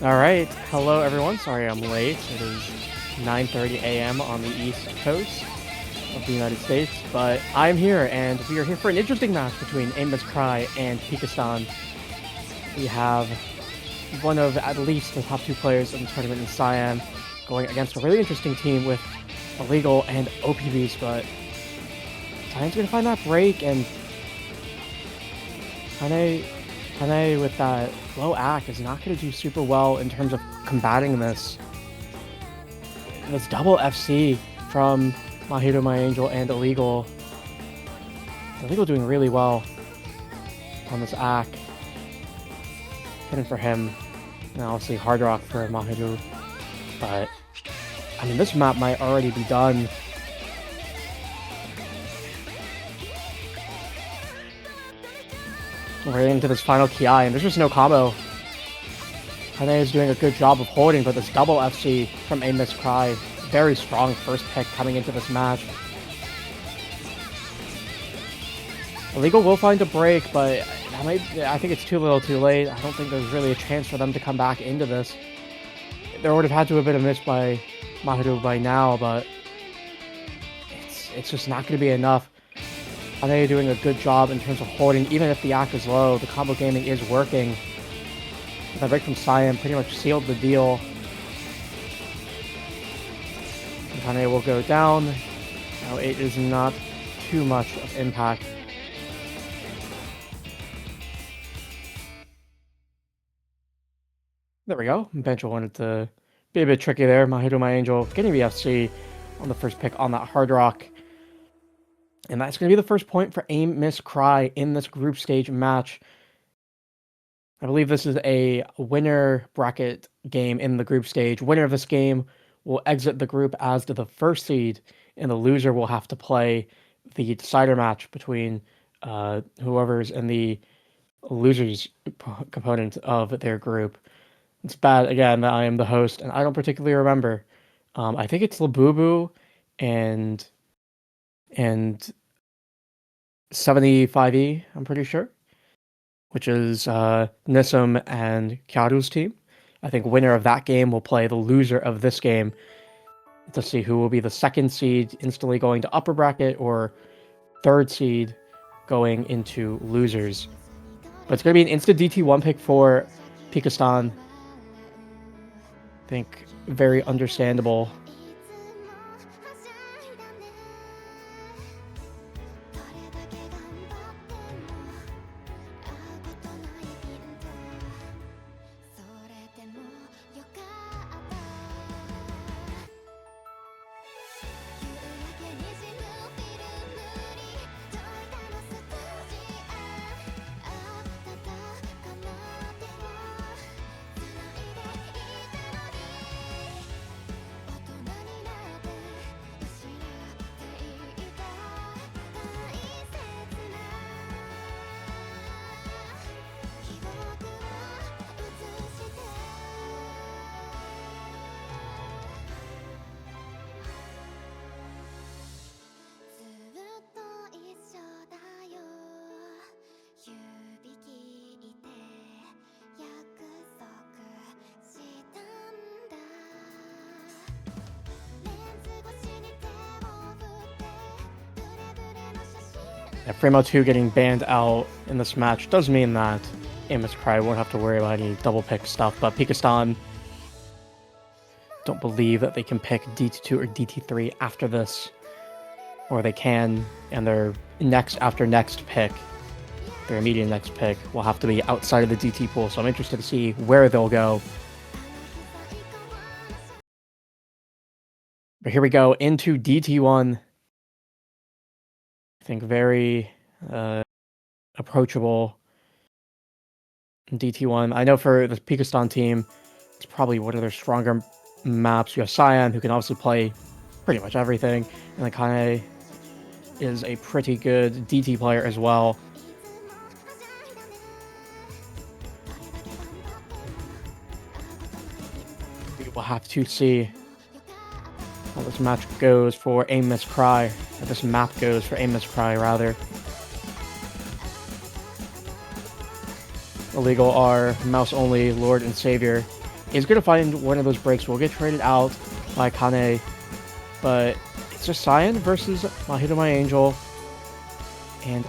All right, hello everyone. Sorry I'm late. It is 9:30 a.m. on the East Coast of the United States, but I'm here, and we are here for an interesting match between Amos Cry and Pikastan. We have one of at least the top two players in the tournament in Siam going against a really interesting team with Illegal and OPBs, but Siam's gonna find that break, and Kane with that low act is not going to do super well in terms of combating this double FC from Mahito My Angel and Illegal. Illegal doing really well on this act. Hidden for him. And obviously Hard Rock for Mahito. But, I mean, this map might already be done. We're into this final Ki, and there's just no combo. Kane is doing a good job of holding, but this double FC from Amos Cry, very strong first pick coming into this match. Illegal will find a break, but I think it's too little too late. I don't think there's really a chance for them to come back into this. There would have had to have been a miss by Mahito by now, but it's just not going to be enough. Kane doing a good job in terms of holding, even if the act is low. The combo gaming is working. The break from Siam pretty much sealed the deal. Kane will go down. Now it is not too much of impact. There we go. Bench wanted to be a bit tricky there. Mahito My Angel getting the FC on the first pick on that Hard Rock. And that's going to be the first point for Amos Cry in this group stage match. I believe this is a winner bracket game in the group stage. Winner of this game will exit the group as to the first seed, and the loser will have to play the decider match between whoever's in the losers component of their group. It's bad, again, that I am the host, and I don't particularly remember. I think it's Labubu and 75E, I'm pretty sure, which is Nissim and Kyaru's team. I think winner of that game will play the loser of this game to see who will be the second seed instantly going to upper bracket or third seed going into losers. But it's going to be an instant DT1 pick for Pikastan. I think very understandable. Yeah, Framo 2 getting banned out in this match does mean that Amos Cry won't have to worry about any double pick stuff, but Pikastan don't believe that they can pick DT2 or DT3 after this, or they can, and their next pick, their immediate next pick, will have to be outside of the DT pool, so I'm interested to see where they'll go. But here we go into DT1. I think very approachable DT1. I know for the Pikastan team, it's probably one of their stronger maps. You have Cyan, who can obviously play pretty much everything, and then Kane is a pretty good DT player as well. We will have to see how this match goes for Amos Cry. How this map goes for Amos Cry, rather. Illegal are mouse only, Lord and Savior. is going to find one of those breaks. Will get traded out by Kane, but it's just Cyan versus Mahito My Angel, and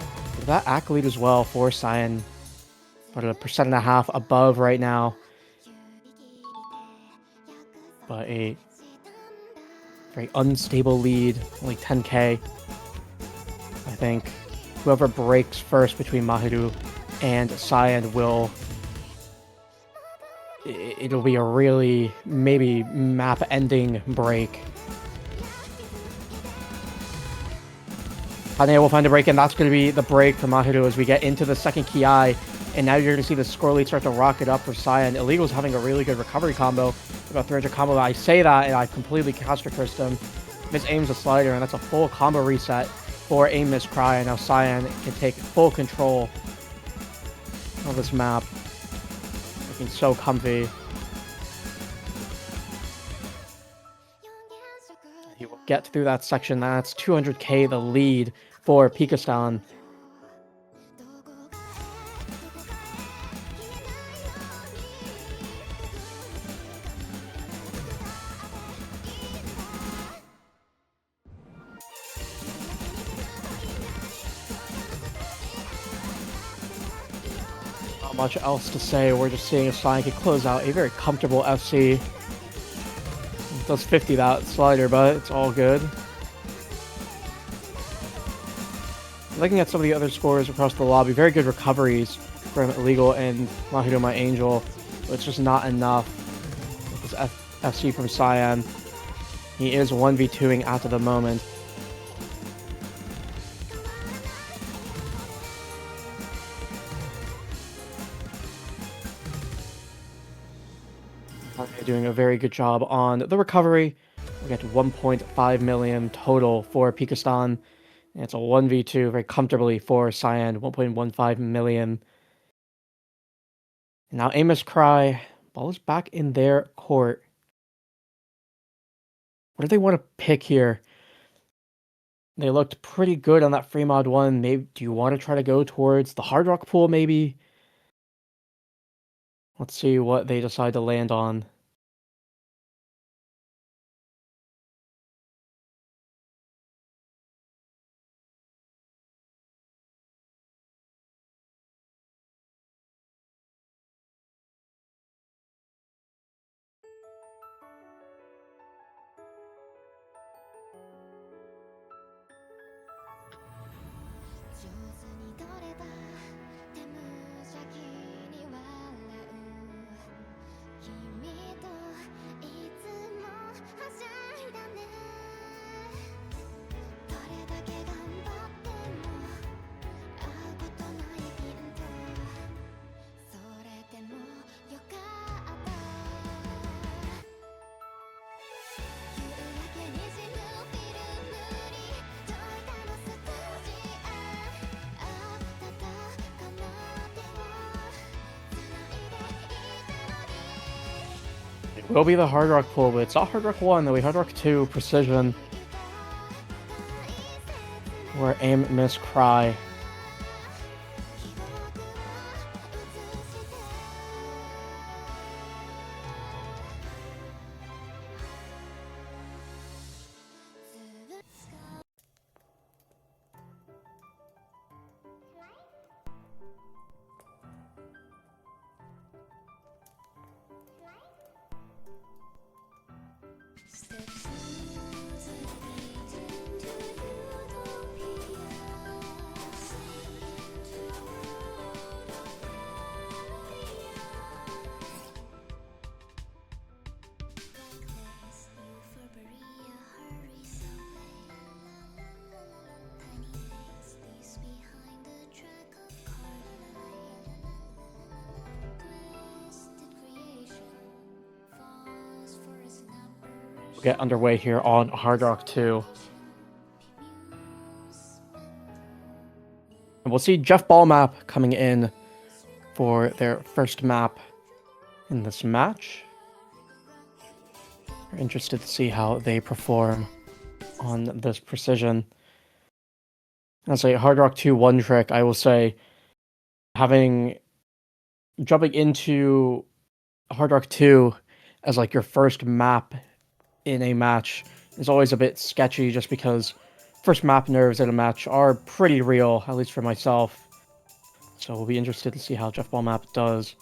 that accolade as well for Cyan, about 1.5% above right now, but a very unstable lead, only 10k. I think whoever breaks first between Mahito and Cyan will... it'll be a really, maybe, map-ending break. Kane will find a break, and that's going to be the break for Mahito as we get into the second Ki. And now you're going to see the score lead start to rocket up for Cyan. Illegal's having a really good recovery combo, about 300 combo. I say that, and I completely caster-cursed him. Misaims a slider, and that's a full combo reset for Aim Miss Cry. And now Cyan can take full control of this map. Looking so comfy. He will get through that section. That's 200k the lead for Pikastan. Not much else to say. We're just seeing if Cyan can close out a very comfortable FC. It does 50 that slider, but it's all good. Looking at some of the other scores across the lobby, very good recoveries from Illegal and Mahito My Angel, but it's just not enough with this FC from Cyan. He is 1v2ing at the moment. Doing a very good job on the recovery. We'll get to 1.5 million total for Pikastan. And it's a 1v2 very comfortably for Cyan, 1.15 million. And now Amos Cry, ball is back in their court. What do they want to pick here? They looked pretty good on that free mod one. Maybe, do you want to try to go towards the Hard Rock pool maybe? Let's see what they decide to land on. It will be the Hard Rock pool, but it's not Hard Rock 1, though. Hard Rock 2, Precision. Or Aim Miss Cry. Get underway here on Hard Rock 2. And we'll see Jeff Ballmap coming in for their first map in this match. We're interested to see how they perform on this Precision. As a Hard Rock 2 one trick, I will say, jumping into Hard Rock 2, as like your first map in a match is always a bit sketchy just because first map nerves in a match are pretty real, at least for myself. So we'll be interested to see how Jeff Ball map does.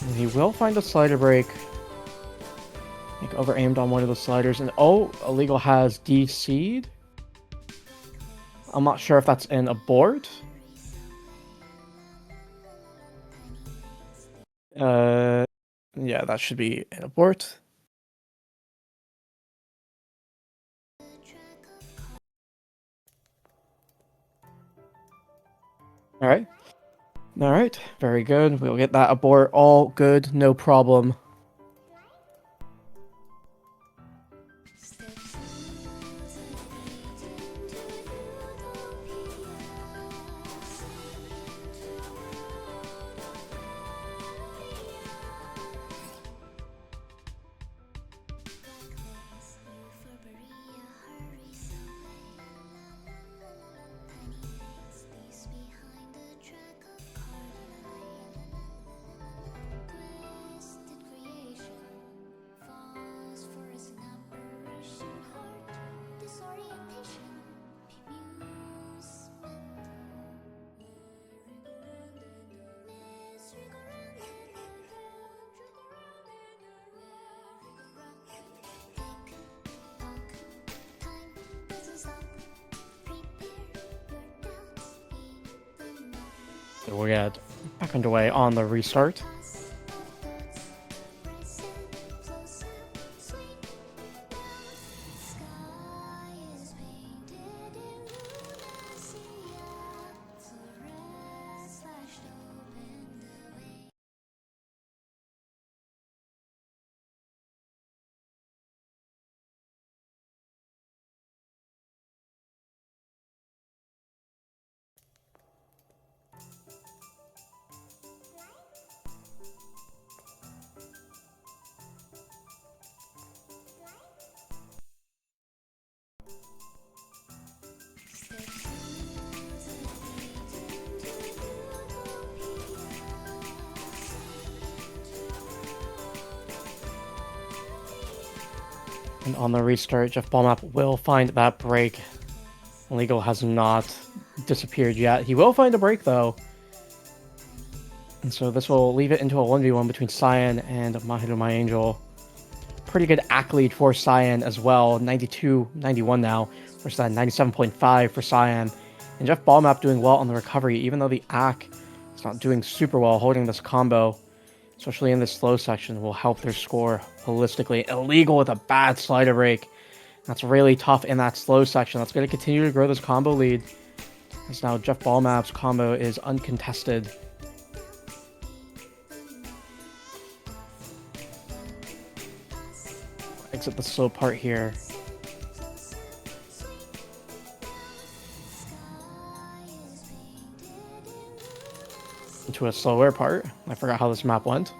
And he will find a slider break. I think over-aimed on one of the sliders. And oh, Illegal has DC'd. I'm not sure if that's an abort. Yeah, that should be an abort. All right. All right. Very good. We'll get that abort. All good. No problem. So we'll get back underway on the restart. And on the restart, Jeff Ballmap will find that break. Illegal has not disappeared yet. He will find a break, though. And so this will leave it into a 1v1 between Cyan and Mahiru My Angel. Pretty good ACK lead for Cyan as well. 92-91 now versus that 97.5 for Cyan. And Jeff Ballmap doing well on the recovery, even though the ACK is not doing super well holding this combo. Especially in this slow section, will help their score holistically. Illegal with a bad slider break. That's really tough in that slow section. That's going to continue to grow this combo lead. As now Jeff Ballmap's combo is uncontested. Exit the slow part here. Into a slower part. I forgot how this map went.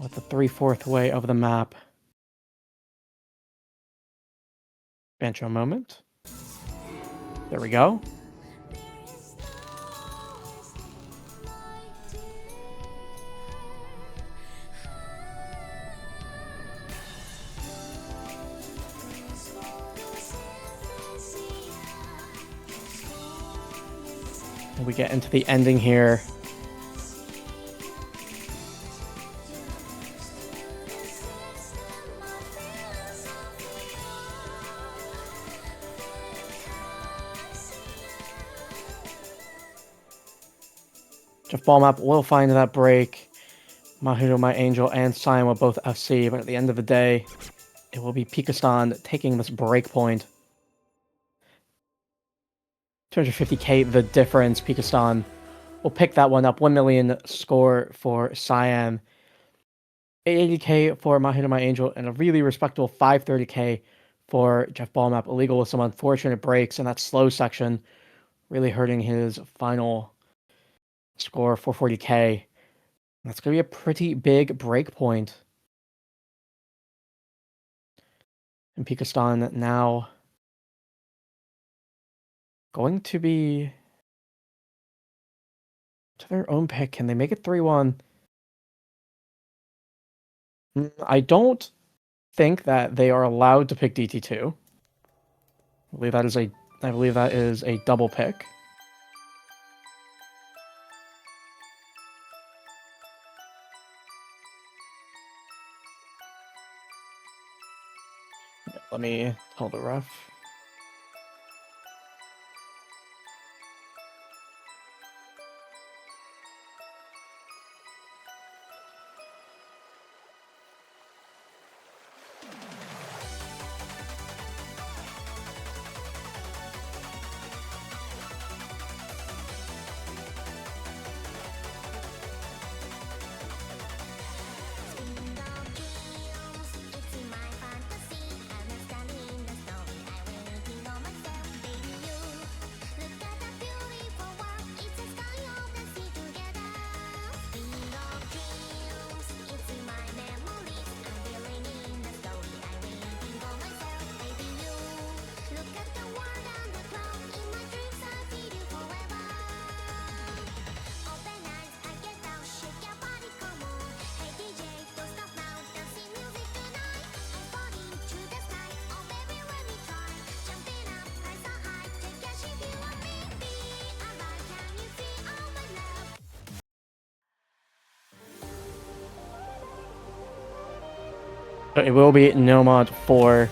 With the 3/4 way of the map. Bancho moment. There we go. And we get into the ending here. Jeff Ballmap will find that break. Mahiru My Angel and Cyan will both FC, but at the end of the day, it will be Pikastan taking this break point. 250k the difference. Pikastan will pick that one up. 1 million score for Cyan. 80k for Mahiru My Angel, and a really respectable 530k for Jeff Ballmap. Illegal with some unfortunate breaks in that slow section, really hurting his final score, 440k. That's going to be a pretty big break point. And Pikastan now, 250k the difference. Pikastan will pick that one up. 1 million score for Cyan. 80k for Mahiru My Angel, and a really respectable 530k for Jeff Ballmap. Illegal with some unfortunate breaks in that slow section, really hurting his final score, 440k. That's going to be a pretty big break point. And Pikastan now going to be to their own pick. Can they make it 3-1? I don't think that they are allowed to pick DT2. I believe that is a double pick. Let me tell the ref. It will be Nomad 4.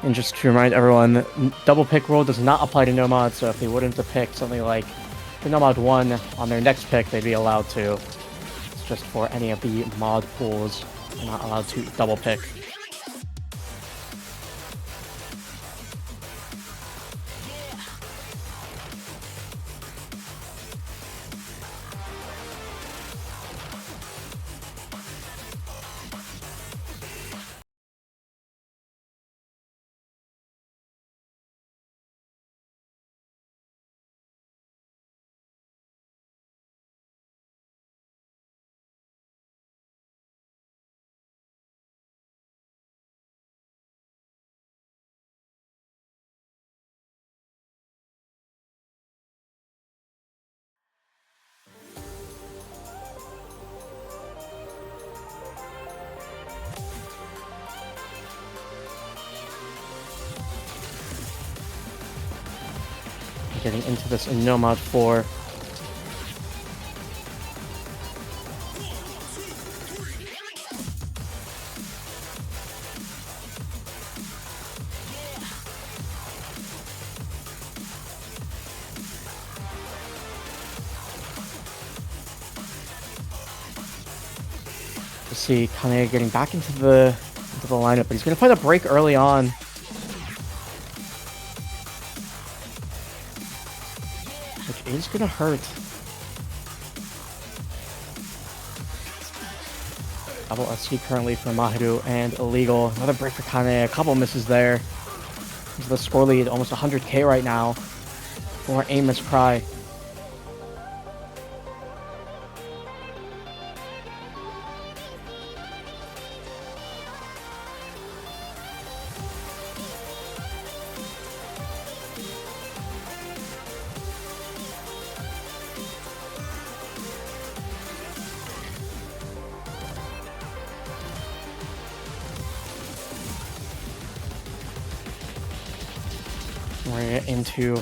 And just to remind everyone, double pick rule does not apply to Nomad, so if they wouldn't have picked something like the Nomad 1 on their next pick, they'd be allowed to. It's just for any of the mod pools, they're not allowed to double pick. Getting into this in Nomad 4. To see Kane getting back into the lineup, but he's gonna find a break early on. Which is gonna hurt. Double SC currently for Mahiru and Illegal. Another break for Kane, a couple misses there. The score lead almost 100k right now for Aim Miss Cry. We're into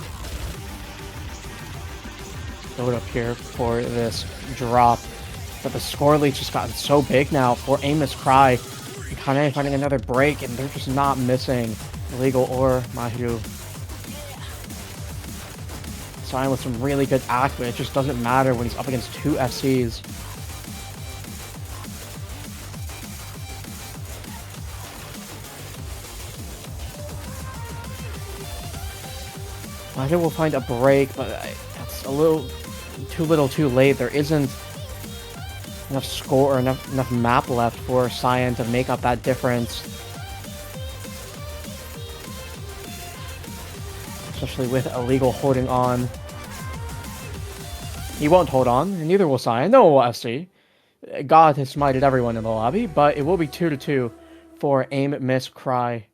build up here for this drop, but the score lead's just gotten so big now for Aim Miss Cry. And Kane finding another break, and they're just not missing Illegal or Mahiru. Sign with some really good act, but it just doesn't matter when he's up against two FCs. Mahiru will find a break, but that's a little too late. There isn't enough score or enough map left for Cyan to make up that difference. Especially with Illegal holding on. He won't hold on, and neither will Cyan. No one will FC. God has smited everyone in the lobby, but it will be 2-2 for Aim Miss Cry.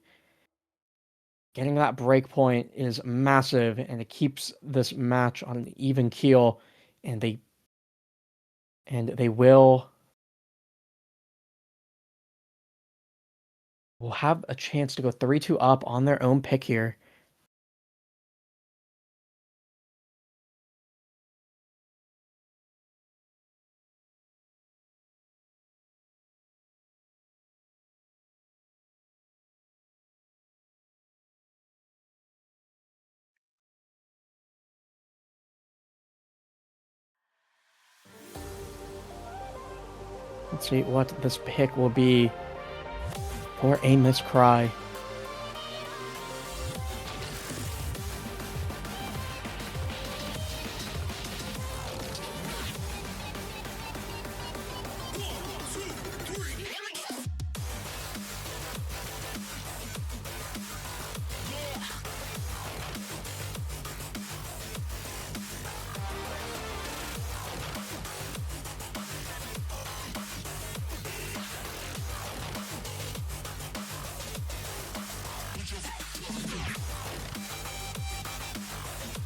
Getting that break point is massive, and it keeps this match on an even keel, and they will have a chance to go 3-2 up on their own pick here. Let's see what this pick will be for a Miss Cry.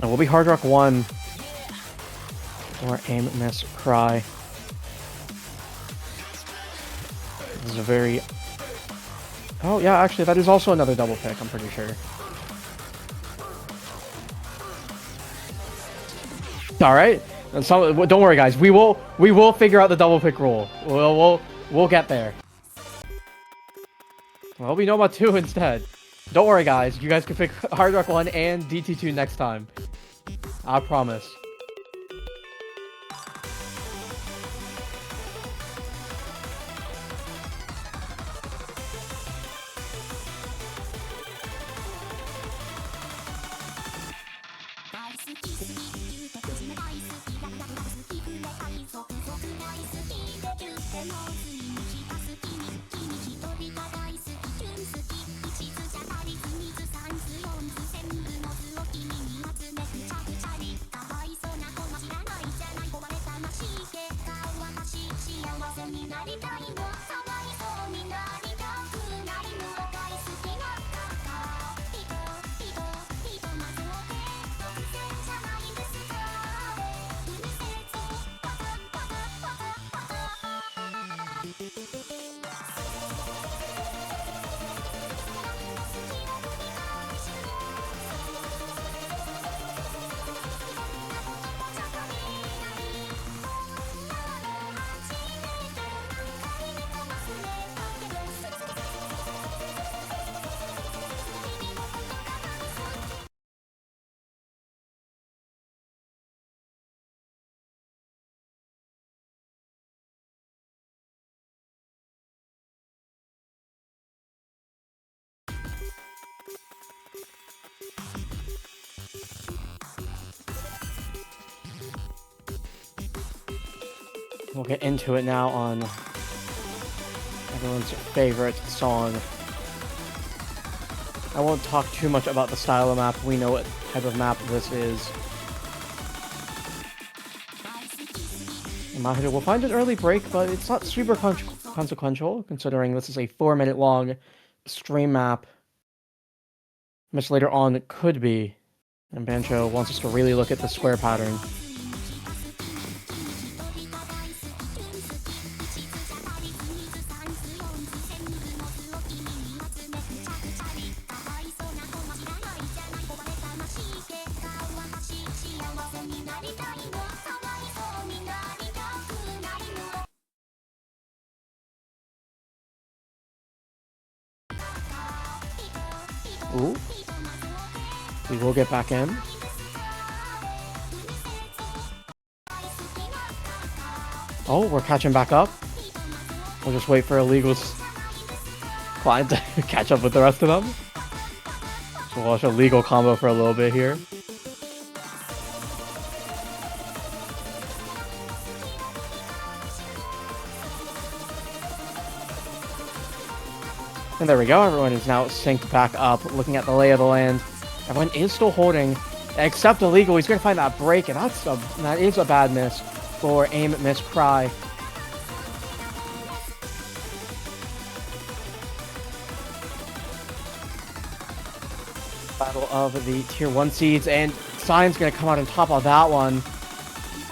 It will be Hard Rock 1 or Aim, Miss, Cry. This is a very... Oh, yeah, actually, that is also another double pick, I'm pretty sure. Alright. Don't worry, guys. We will figure out the double pick rule. We'll get there. Well, we know about 2 instead. Don't worry, guys. You guys can pick Hard Rock 1 and DT2 next time. I promise. We'll get into it now on everyone's favorite song. I won't talk too much about the style of map. We know what type of map this is. Mahito will find an early break, but it's not super consequential, considering this is a 4-minute long stream map. Much later on, it could be. And Bancho wants us to really look at the square pattern. Ooh. We will get back in. Oh, we're catching back up. We'll just wait for Illegal's client to catch up with the rest of them. So we'll watch a legal combo for a little bit here. And there we go, everyone is now synced back up, looking at the lay of the land. Everyone is still holding, except Illegal. He's going to find that break, and that is a bad miss for Aim, Miss, Cry. battle of the tier 1 seeds, and Cyan's gonna come out on top of that one.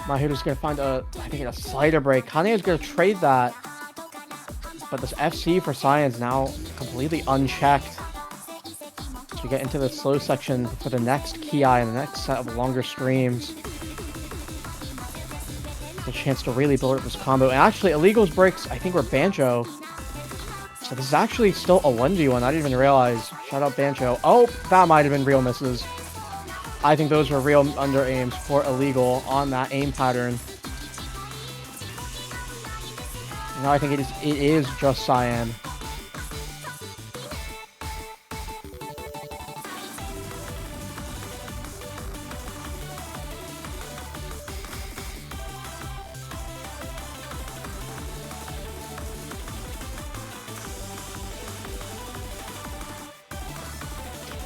Mahiru's gonna find I think a slider break. Kane is gonna trade that. But this FC for Cyan's now completely unchecked. So we get into the slow section for the next Ki and the next set of longer streams. A chance to really build up this combo. And actually, Illegal's breaks, I think, were Banjo. So this is actually still a 1v1. I didn't even realize. Shout out Banjo. Oh, that might have been real misses. I think those were real under aims for Illegal on that aim pattern. Now I think it is just Cyan.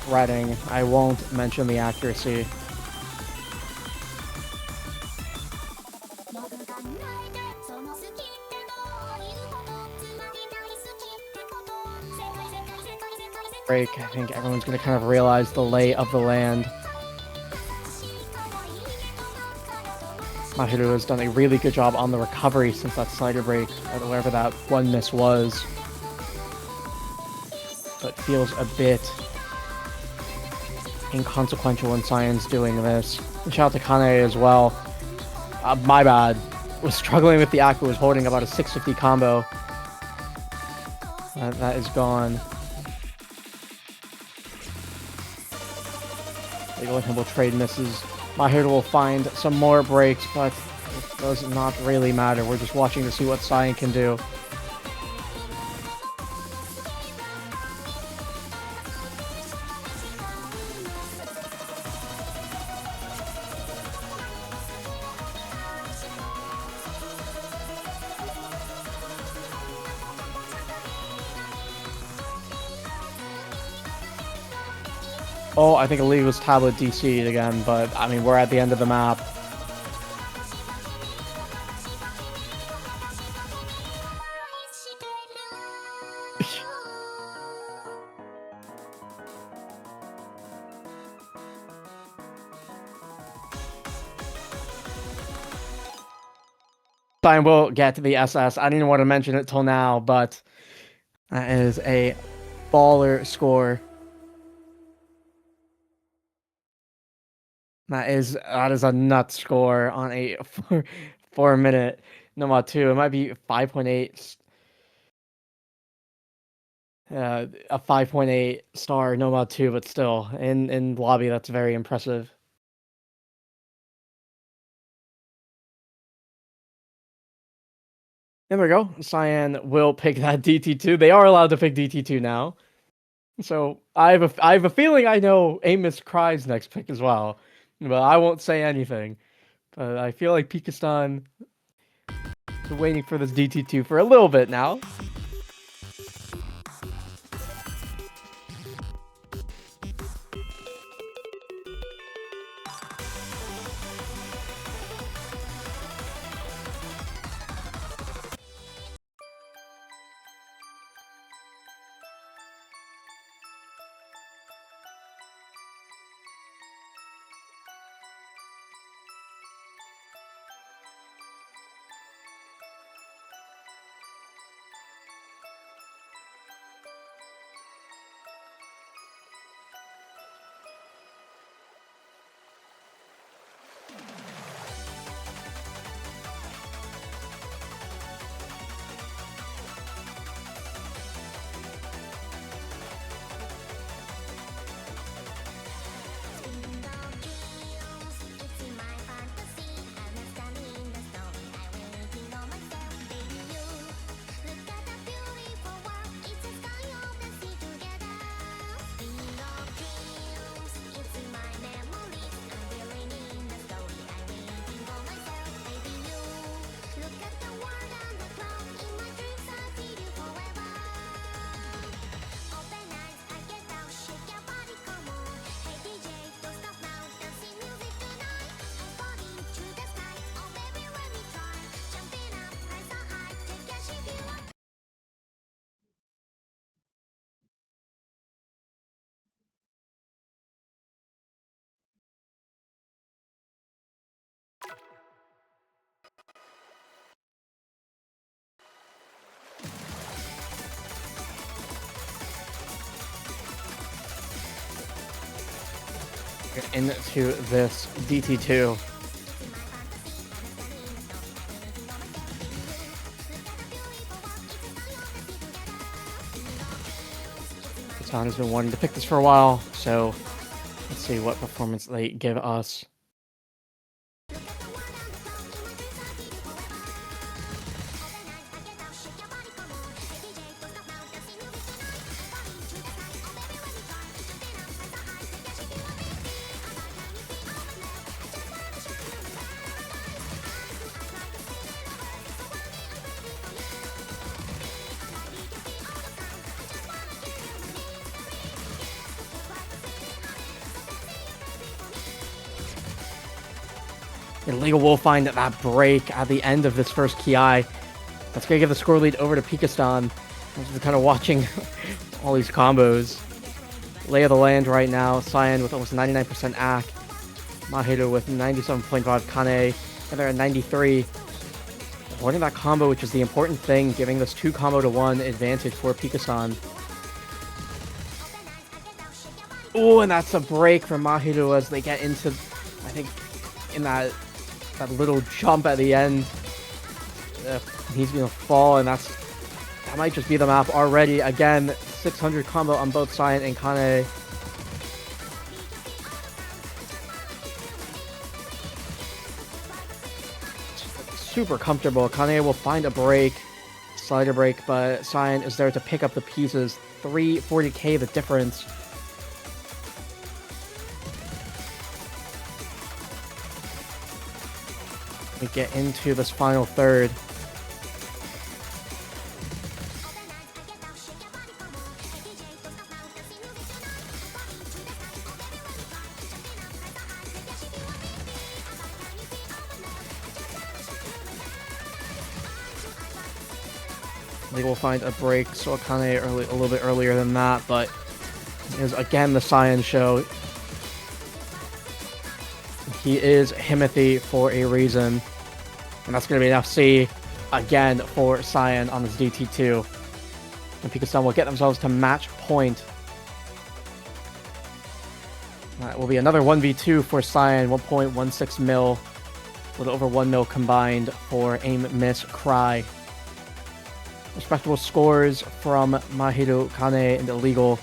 Threading. I won't mention the accuracy. Break. I think everyone's going to kind of realize the lay of the land. Mahiru has done a really good job on the recovery since that slider break, or whatever that one miss was. So it feels a bit inconsequential when Cyan's doing this. And shout out to Kane as well. My bad. Was struggling with the Aku, was holding about a 650 combo. That is gone. Legal will trade misses. Mahiru will find some more breaks, but it does not really matter. We're just watching to see what Cyan can do. Oh, I think Illegal's tablet DC'd again, but I mean, we're at the end of the map. Fine, we'll get to the SS. I didn't want to mention it till now, but that is a baller score. That is a nut score on a 4-minute Noma 2. It might be 5.8. A 5.8 star Noma 2, but still in lobby that's very impressive. There we go. Cyan will pick that DT2. They are allowed to pick DT2 now. So I have a feeling I know Amos Cry's next pick as well. But I won't say anything. But I feel like Pikastan is waiting for this DT2 for a little bit now. into this DT2. Pikastan has been wanting to pick this for a while, so let's see what performance they give us. Illegal will find that break at the end of this first Ki. That's going to give the score lead over to Pikastan. I'm kind of watching all these combos. Lay of the land right now. Cyan with almost 99% AC. Mahiru with 97.5 Kane. And they're at 93. Avoiding that combo, which is the important thing, giving this 2 combo to 1 advantage for Pikastan. Oh, and that's a break from Mahiru as they get into, I think, in that little jump at the end. He's gonna fall, and that might just be the map already. Again, 600 combo on both Cyan and Kane. Super comfortable. Kane will find a break, slider break, but Cyan is there to pick up the pieces. 340k the difference. We get into this final third. They will find a break, so Akane a little bit earlier than that, but it is again the Cyan show. He is Himothy for a reason. And that's going to be an FC again for Cyan on this DT2. And Pikastan will get themselves to match point. That will be another 1v2 for Cyan, 1.16 mil. A little over 1 mil combined for Aim, Miss, Cry. Respectable scores from Mahiru, Kane, and Illegal.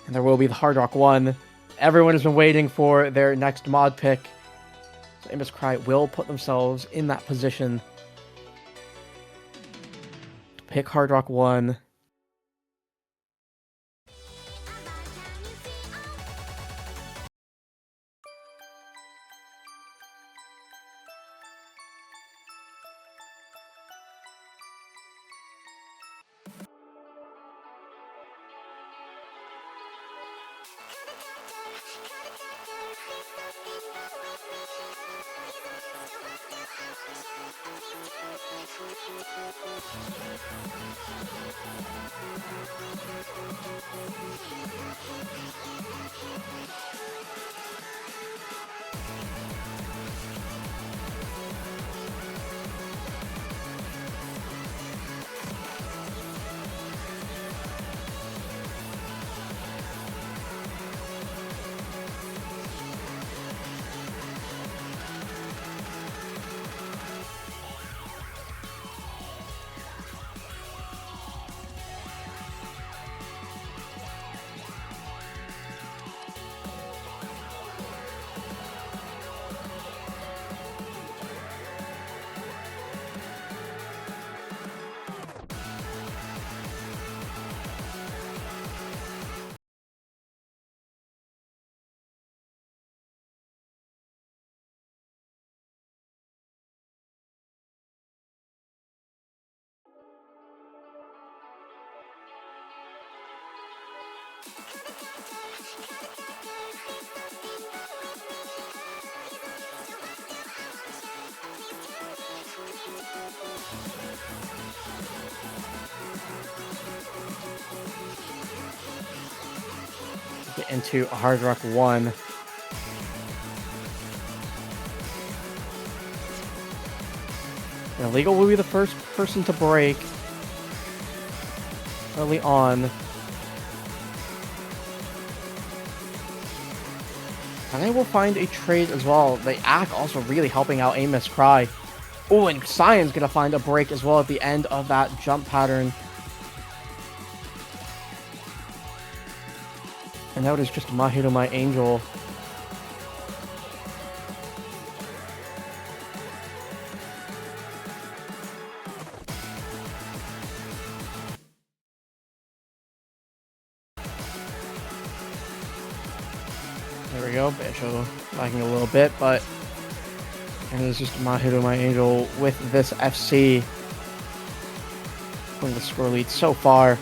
And there will be the Hard Rock 1. Everyone has been waiting for their next mod pick. So Aim, Miss, Cry will put themselves in that position to pick Hard Rock 1. Get into Hard Rock 1. Illegal will be the first person to break early on. And they will find a trade as well. The Ack also really helping out Amos Cry. Oh, and Cyan's gonna find a break as well at the end of that jump pattern. And now it is just My Hero, My Angel. There we go. Bancho lagging a little bit, but and it's just My Hero, My Angel with this FC. Putting the score lead so far.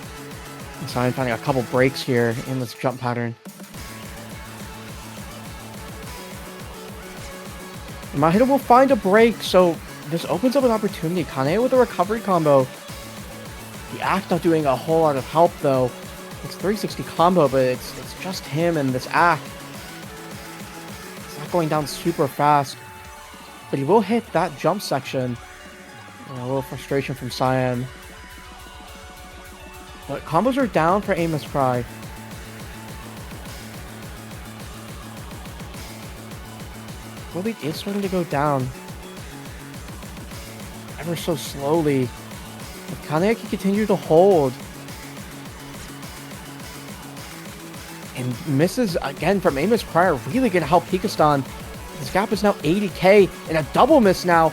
And Cyan finding a couple breaks here in this jump pattern. And My Hero will find a break, so this opens up an opportunity. Kane with a recovery combo. The Act not doing a whole lot of help though. It's 360 combo, but it's just him and this Act. It's not going down super fast, but he will hit that jump section. And a little frustration from Cyan. But combos are down for Amos Cry. Really is starting to go down. Ever so slowly. If Kane can continue to hold. And misses again from Amos Cry are really going to help Pikastan. This gap is now 80k. And a double miss now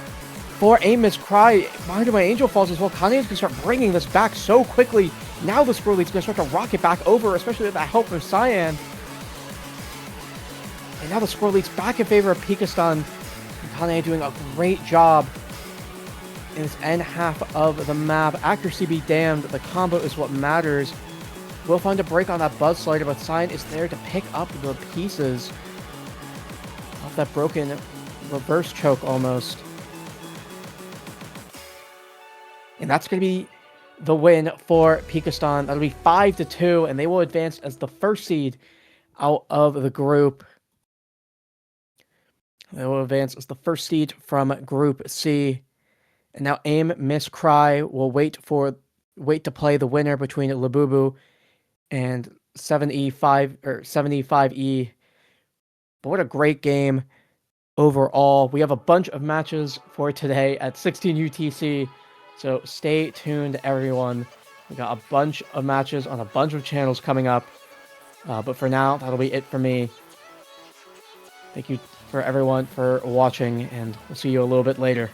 for Amos Cry. Behind My Angel falls as well. Kane is going to start bringing this back so quickly. Now the score lead's going to start to rocket back over, especially with the help of Cyan. And now the score lead's back in favor of Pikastan. Kane doing a great job in this end half of the map. Accuracy be damned, the combo is what matters. We'll find a break on that Buzz Slider, but Cyan is there to pick up the pieces of that broken reverse choke almost. And that's going to be the win for Pikastan. That'll be 5-2, and they will advance as the first seed out of the group. They will advance as the first seed from Group C. And now Aim Miss Cry will wait to play the winner between Labubu and 75E. But what a great game overall. We have a bunch of matches for today at 16 UTC. So stay tuned, everyone. We got a bunch of matches on a bunch of channels coming up. But for now, that'll be it for me. Thank you for everyone for watching, and we'll see you a little bit later.